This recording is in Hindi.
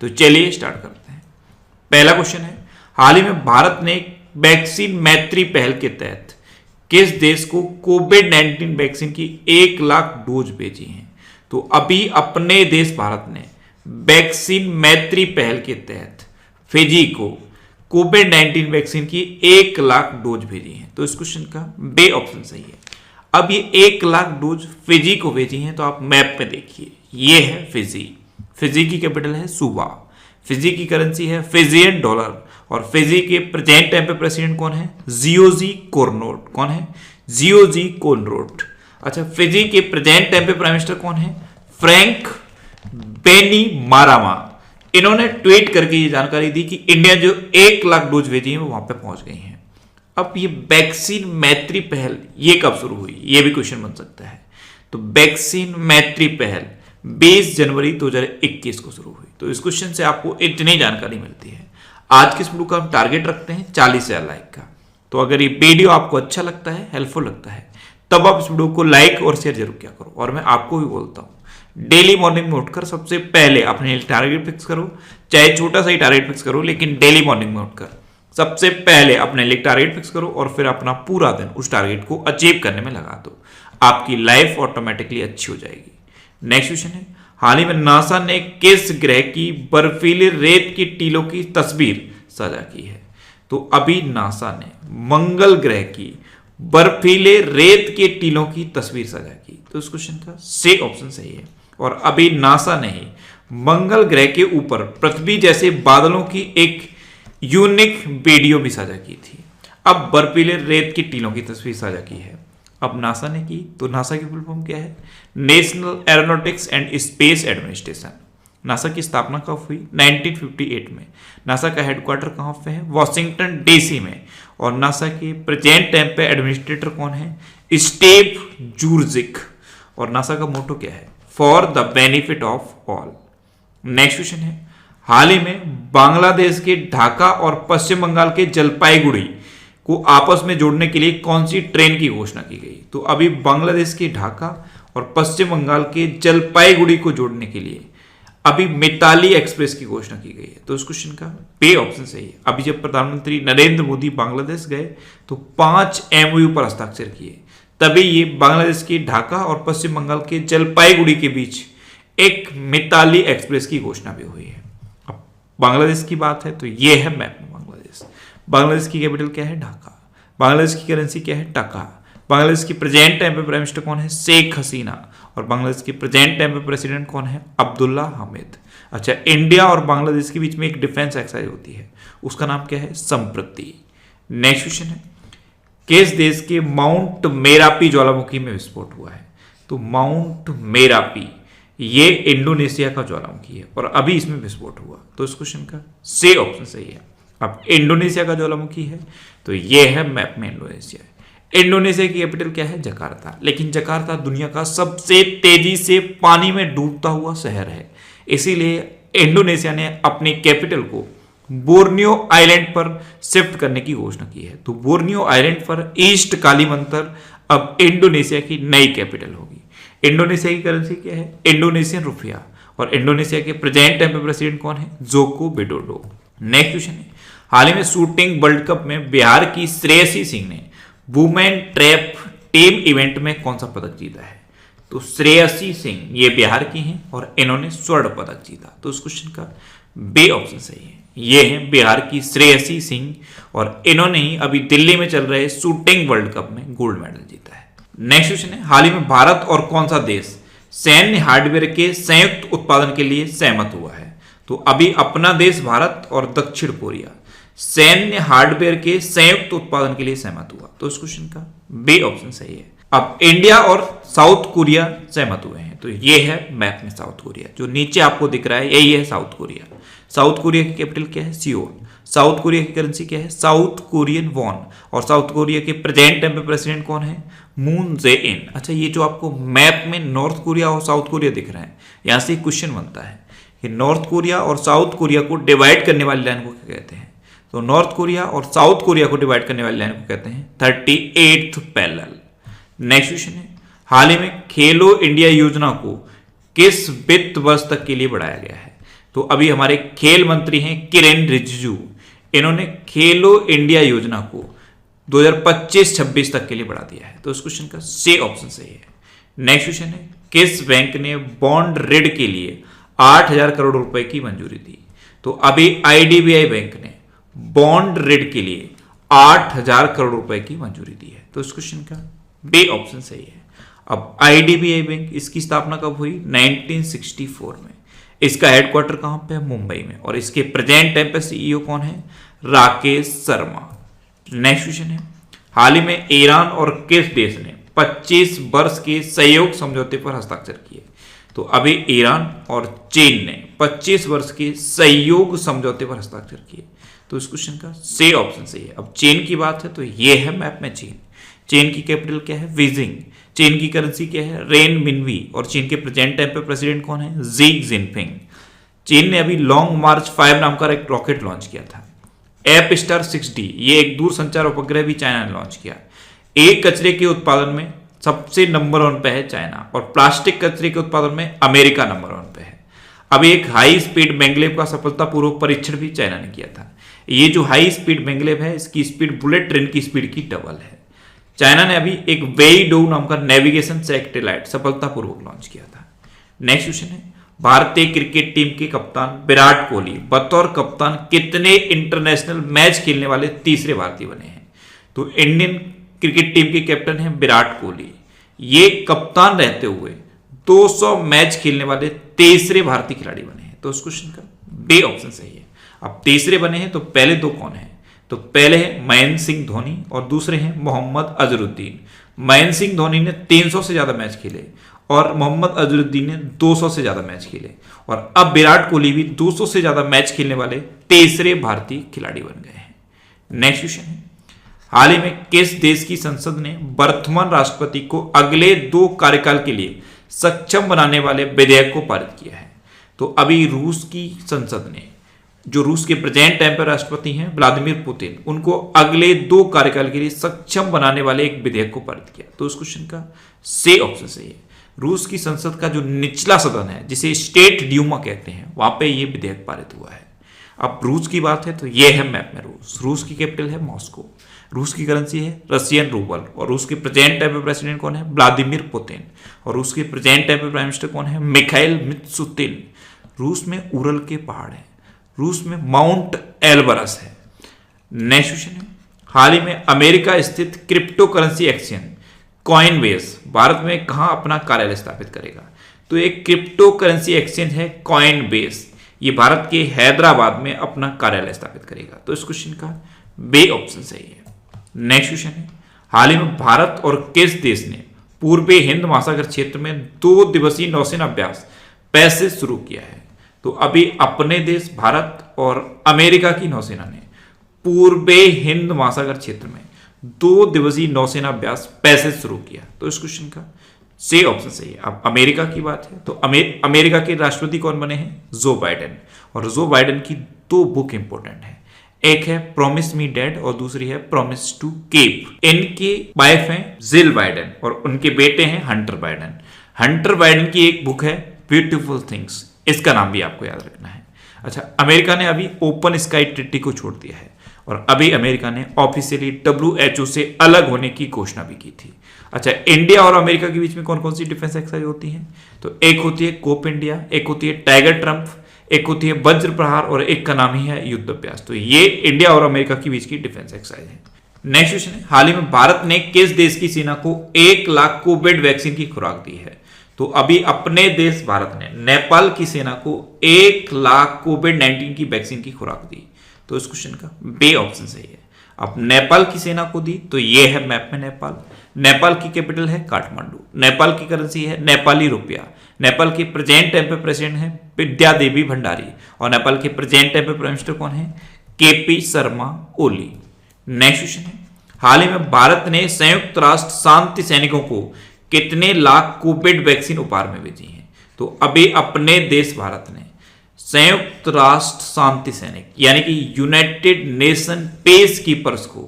तो चलिए स्टार्ट करते हैं। पहला क्वेश्चन है, हाल ही में भारत ने वैक्सीन मैत्री पहल के तहत किस देश को कोविड-19 वैक्सीन की 1 लाख डोज भेजी हैं? तो अभी अपने देश भारत ने वैक्सीन मैत्री पहल के तहत फिजी को कोविड-19 वैक्सीन की 1 लाख डोज भेजी हैं। तो इस क्वेश्चन का बे ऑप्शन सही है। अब ये 1 लाख डोज फिजी को भेजी हैं, तो आप मैप पे देखिए, ये है फिजी। फिजी की कैपिटल है सुबा, फिजी की करेंसी है फिजियन डॉलर, और फिजी के प्रेजेंट टाइम पे प्रेसिडेंट कौन है? जियोजी कोरनोट। कौन है? जियोजी कोरनोट। अच्छा, फिजी के प्रेजेंट टाइम पे प्राइम मिनिस्टर कौन है? फ्रैंक बैनिमारामा। इन्होंने ट्वीट करके ये जानकारी दी कि इंडिया जो 1 लाख डोज भेजी है वो वहां पे पहुंच गई हैं। अब ये वैक्सीन मैत्री पहल ये कब शुरू हुई, ये भी क्वेश्चन बन सकता है। तो वैक्सीन मैत्री पहल 20 जनवरी 2021 को शुरू हुई। तो इस क्वेश्चन से आपको इतनी जानकारी मिलती है। आज के इस वीडियो का हम टारगेट रखते हैं 40,000 लाइक का। तो अगर ये वीडियो आपको अच्छा लगता है, हेल्पफुल लगता है, तब आप इस वीडियो को लाइक और शेयर जरूर किया करो। और मैं आपको भी बोलता हूँ, डेली मॉर्निंग में उठकर सबसे पहले अपने टारगेट फिक्स करो, चाहे छोटा सा ही टारगेट फिक्स करो, लेकिन डेली मॉर्निंग में उठकर सबसे पहले अपने लिए टारगेट फिक्स करो और फिर अपना पूरा दिन उस टारगेट को अचीव करने में लगा दो। आपकी लाइफ ऑटोमेटिकली अच्छी हो जाएगी। नेक्स्ट क्वेश्चन है, हाल ही में नासा ने किस ग्रह की बर्फीले रेत की टीलों की तस्वीर साझा की है? तो अभी नासा ने मंगल ग्रह की बर्फीले रेत के टीलों की तस्वीर साझा की। तो इस क्वेश्चन का सी ऑप्शन सही है। और अभी नासा ने ही मंगल ग्रह के ऊपर पृथ्वी जैसे बादलों की एक यूनिक वीडियो भी साझा की थी। अब बर्फीले रेत की टीलों की तस्वीर साझा की है। अब नासा ने की, तो नासा की फुल फॉर्म क्या है? National aeronautics and space administration. NASA की स्थापना कब हुई? 1958 में। नासा का हेडक्वार्टर कहाँ पे है? वॉशिंगटन डीसी में। और नासा के प्रेजेंट टाइम पे एडमिनिस्ट्रेटर कौन है? स्टीव जूर्जिक। और नासा का मोटो क्या है? For the benefit of all. Next question है, हाल ही में बांग्लादेश के ढाका और पश्चिम बंगाल के जलपाईगुड़ी को आपस में जोड़ने के लिए कौन सी ट्रेन की घोषणा की गई? तो अभी बांग्लादेश के ढाका और पश्चिम बंगाल के जलपाईगुड़ी को जोड़ने के लिए अभी मिताली एक्सप्रेस की घोषणा की गई है। तो इस क्वेश्चन का बे ऑप्शन सही है। अभी जब प्रधानमंत्री नरेंद्र मोदी बांग्लादेश गए तो 5 MOU पर हस्ताक्षर किए, तभी ये बांग्लादेश के ढाका और पश्चिम बंगाल के जलपाईगुड़ी के बीच एक मिताली एक्सप्रेस की घोषणा भी हुई है। अब बांग्लादेश की बात है तो ये है मैप में बांग्लादेश। बांग्लादेश की कैपिटल क्या है? ढाका। बांग्लादेश की करेंसी क्या है? टका। बांग्लादेश की प्रेजेंट टाइम पे प्राइम मिनिस्टर कौन है? शेख हसीना। और बांग्लादेश के प्रेजेंट टाइम पे प्रेसिडेंट कौन है? अब्दुल्ला हामिद। अच्छा, इंडिया और बांग्लादेश के बीच में एक डिफेंस एक्सरसाइज होती है, उसका नाम क्या है? संप्रति। नेक्स्ट क्वेश्चन है, किस देश के माउंट मेरापी ज्वालामुखी में विस्फोट हुआ है? तो माउंट मेरापी ये इंडोनेशिया का ज्वालामुखी है और अभी इसमें विस्फोट हुआ। तो इस क्वेश्चन का सी ऑप्शन सही है। अब इंडोनेशिया का ज्वालामुखी है तो ये है मैप में इंडोनेशिया। इंडोनेशिया की कैपिटल क्या है? जकार्ता। लेकिन जकार्ता दुनिया का सबसे तेजी से पानी में डूबता हुआ शहर है, इसीलिए इंडोनेशिया ने अपनी कैपिटल को बोर्नियो आइलैंड पर शिफ्ट करने की घोषणा की है। तो बोर्नियो आइलैंड पर ईस्ट कालीमंतर अब इंडोनेशिया की नई कैपिटल होगी। इंडोनेशिया की करेंसी क्या है? Indonesian rupiah. और इंडोनेशिया के प्रेजेंट टाइम पे प्रेसिडेंट कौन है? Joko Widodo. नेक्स्ट क्वेश्चन है, हाल ही में शूटिंग वर्ल्ड कप में बिहार की श्रेयसी सिंह ने वुमेन ट्रैप टीम इवेंट में कौन सा पदक जीता है? तो श्रेयसी सिंह ये बिहार की हैं और इन्होंने स्वर्ण पदक जीता। तो उस क्वेश्चन का बे ऑप्शन सही है। ये है बिहार की श्रेयसी सिंह और इन्होंने ही अभी दिल्ली में चल रहे शूटिंग वर्ल्ड कप में गोल्ड मेडल जीता है। नेक्स्ट क्वेश्चन है, हाल ही में भारत और कौन सा देश सैन्य हार्डवेयर के संयुक्त उत्पादन के लिए सहमत हुआ है? तो अभी अपना देश भारत और दक्षिण कोरिया सैन्य हार्डवेयर के संयुक्त उत्पादन के लिए सहमत हुआ। तो इस क्वेश्चन का बी ऑप्शन सही है। अब इंडिया और साउथ कोरिया सहमत हुए हैं, तो ये है मैप में साउथ कोरिया। जो नीचे आपको दिख रहा है यही है साउथ कोरिया। साउथ कोरिया की कैपिटल क्या है? सियोल। साउथ कोरिया की करेंसी क्या है? South Korean von. और साउथ कोरिया के प्रेजेंट टाइम पे प्रेसिडेंट कौन है? मून जे इन। अच्छा, ये जो आपको मैप में नॉर्थ कोरिया और साउथ कोरिया दिख रहा है, यहां से क्वेश्चन बनता है कि नॉर्थ कोरिया और साउथ कोरिया को डिवाइड करने वाली लाइन को क्या कहते हैं? तो नॉर्थ कोरिया और साउथ कोरिया को डिवाइड करने वाली लाइन को कहते हैं 38th पैरेलल। नेक्स्ट क्वेश्चन है, हाल ही में खेलो इंडिया योजना को किस वित्त वर्ष तक के लिए बढ़ाया गया है? तो अभी हमारे खेल मंत्री हैं किरेन रिजिजू, इन्होंने खेलो इंडिया योजना को 2025-26 तक के लिए बढ़ा दिया है। तो इस क्वेश्चन का सी ऑप्शन सही है। नेक्स्ट क्वेश्चन है, किस बैंक ने बॉन्ड ऋण के लिए 8,000 करोड़ रुपए की मंजूरी दी? तो अभी आईडीबीआई बैंक ने बॉन्ड ऋण के लिए 8,000 करोड़ रुपए की मंजूरी दी है। तो इस क्वेश्चन का बी ऑप्शन सही है। अब आईडीबीआई बैंक, इसकी स्थापना कब हुई? 1964 में। इसका हेडक्वार्टर कहां पे है? मुंबई में। और इसके प्रेजेंट टाइम पे सीईओ कौन है? राकेश शर्मा। नेक्स्ट क्वेश्चन है, हाल ही में ईरान और किस देश ने 25 वर्ष के सहयोग समझौते पर हस्ताक्षर किए? तो अभी ईरान और चीन ने 25 वर्ष के सहयोग समझौते पर हस्ताक्षर किए। तो इस क्वेश्चन का सी ऑप्शन सही है। अब चीन की बात है तो ये है मैप में चीन। चीन की कैपिटल क्या है? बीजिंग। चीन की करेंसी क्या है? रेन मिनवी। और चीन के प्रेजेंट टाइम पे प्रेसिडेंट कौन है? Xi Jinping. चीन ने अभी लॉन्ग मार्च 5 नाम का एक रॉकेट लॉन्च किया था। एप स्टार 6D, ये एक दूरसंचार उपग्रह भी चाइना ने लॉन्च किया। एक कचरे के उत्पादन में सबसे नंबर 1 पे है चाइना, और प्लास्टिक कचरे के उत्पादन में अमेरिका नंबर 1 पे है। अभी एक हाई स्पीड मैंगलेव का सफलतापूर्वक परीक्षण भी चाइना ने किया था। ये जो हाई स्पीड मैंगलेव है, इसकी स्पीड बुलेट ट्रेन की स्पीड की डबल है। चाइना ने अभी एक वेईडोउ नाम का नेविगेशन सैटेलाइट सफलतापूर्वक लॉन्च किया था। नेक्स्ट क्वेश्चन है, भारतीय क्रिकेट टीम के कप्तान विराट कोहली बतौर कप्तान कितने इंटरनेशनल मैच खेलने वाले तीसरे भारतीय बने हैं? तो इंडियन क्रिकेट टीम के कैप्टन हैं विराट कोहली। ये कप्तान रहते हुए 200 मैच खेलने वाले तीसरे भारतीय खिलाड़ी बने हैं। तो उस क्वेश्चन का बी ऑप्शन सही है। अब तीसरे बने हैं तो पहले दो कौन है? तो पहले है महेंद्र सिंह धोनी और दूसरे हैं मोहम्मद अजहरुद्दीन। महेंद्र सिंह धोनी ने 300 से ज्यादा मैच खेले और मोहम्मद अजहरुद्दीन ने 200 से ज्यादा मैच खेले, और अब विराट कोहली भी 200 से ज्यादा मैच खेलने वाले तीसरे भारतीय खिलाड़ी बन गए हैं। नेक्स्ट क्वेश्चन है, हाल ही में किस देश की संसद ने वर्तमान राष्ट्रपति को अगले 2 कार्यकाल के लिए सक्षम बनाने वाले विधेयक को पारित किया है? तो अभी रूस की संसद ने, जो रूस के प्रेजेंट टाइम पर राष्ट्रपति हैं व्लादिमीर पुतिन, उनको अगले 2 कार्यकाल के लिए सक्षम बनाने वाले एक विधेयक को पारित किया। तो उस क्वेश्चन का सी ऑप्शन सही है। रूस की संसद का जो निचला सदन है, जिसे स्टेट ड्यूमा कहते हैं, वहां पे ये विधेयक पारित हुआ है। अब रूस की बात है तो ये है मैप में रूस। रूस की कैपिटल है मॉस्को। रूस की करेंसी है रशियन रूबल। और रूस के प्रेजेंट टाइम पे प्रेसिडेंट कौन है? Vladimir Putin. और रूस के प्रेजेंट टाइम पे प्राइम मिनिस्टर कौन है? मिखाइल मित्सुतिन। रूस में उरल के पहाड़ है। रूस में माउंट एल्बरस है। नेक्स्ट क्वेश्चन है, हाल ही में अमेरिका स्थित crypto currency exchange Coinbase Bharat में कहां अपना कार्यालय स्थापित करेगा? तो एक क्रिप्टो करेंसी एक्सचेंज है कॉइनबेस, ये भारत के हैदराबाद में अपना कार्यालय स्थापित करेगा। तो इस क्वेश्चन का बी ऑप्शन सही है। नेक्स्ट क्वेश्चन है, हाल ही में भारत और किस देश ने पूर्वी हिंद महासागर क्षेत्र में 2 दिवसीय नौसेना अभ्यास पैसे शुरू किया है? तो अभी अपने देश भारत और अमेरिका की नौसेना ने पूर्वी हिंद महासागर क्षेत्र में 2 दिवसीय नौसेना अभ्यास पैसे शुरू किया। तो इस क्वेश्चन का सी ऑप्शन सही है। अब अमेरिका की बात है तो अमेरिका के राष्ट्रपति कौन बने हैं? Joe Biden. और जो बाइडेन की 2 बुक इंपोर्टेंट है, एक है प्रॉमिस मी डैड और दूसरी है प्रॉमिस टू कीप। इनकी वाइफ हैं जिल बाइडेन और उनके बेटे हैं हंटर बाइडेन। हंटर बाइडेन की एक बुक है ब्यूटीफुल थिंग्स, इसका नाम भी आपको याद रखना है। अच्छा, अमेरिका ने अभी ओपन स्काई ट्रीटी को छोड़ दिया है और अभी अमेरिका ने ऑफिशियली WHO से अलग होने की घोषणा भी की थी। अच्छा, इंडिया और अमेरिका के बीच में कौन कौन सी डिफेंस एक्सरसाइज होती हैं? तो एक होती है कोप इंडिया, एक होती है टाइगर ट्रम्प, एक होती है वज्र प्रहार और एक का नाम ही है युद्ध अभ्यास। तो ये इंडिया और अमेरिका के बीच की डिफेंस एक्सरसाइज है। नेक्स्ट क्वेश्चन है, हाल ही में भारत ने किस देश की सेना को 1 लाख कोविड वैक्सीन की खुराक दी है? तो अभी अपने देश भारत ने नेपाल की सेना को 1 लाख कोविड-19 की वैक्सीन की खुराक दी। तो इस क्वेश्चन का बी ऑप्शन सही है। अब नेपाल की सेना को दी तो ये है मैप में नेपाल। नेपाल की कैपिटल है काठमांडू। नेपाल की करेंसी है नेपाली रुपया। नेपाल के प्रेजेंट टाइम पे प्रेसिडेंट है विद्या देवी भंडारी और नेपाल के प्रेजेंट टाइम पे प्राइम मिनिस्टर कौन है? KP Sharma Oli. Next question है, हाल ही में भारत ने संयुक्त राष्ट्र शांति सैनिकों को कितने लाख कोविड वैक्सीन उपहार में भेजी है? तो अभी अपने देश भारत ने संयुक्त राष्ट्र शांति सैनिक यानी कि यूनाइटेड नेशन पीस कीपर्स को